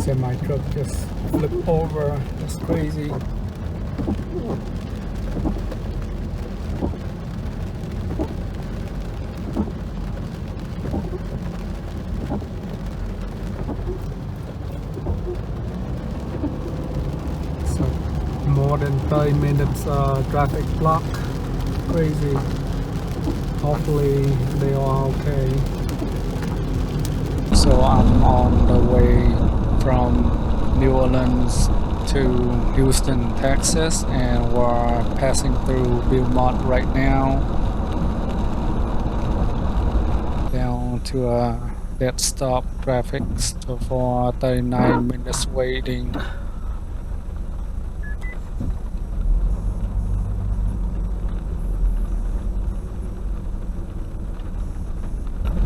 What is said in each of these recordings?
Semi-truck just flipped over. That's crazy. So more than 30 minutes traffic block. Crazy. Hopefully they are okay. So I'm on the way from New Orleans to Houston, Texas, and we're passing through Beaumont right now, down to a dead stop traffic for 39 minutes waiting.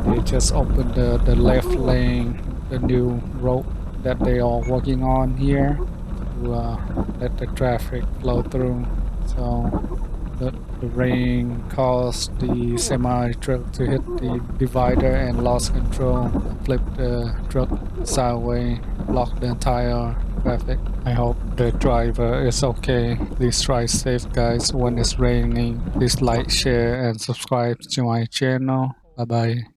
They just opened the left lane, the new road that they are working on here to let the traffic flow through. So the rain caused the semi truck to hit the divider and lost control, flipped the truck sideways, blocked the entire traffic. I hope the driver is okay. Please drive safe, guys, when it's raining. Please like, share, and subscribe to my channel. Bye bye.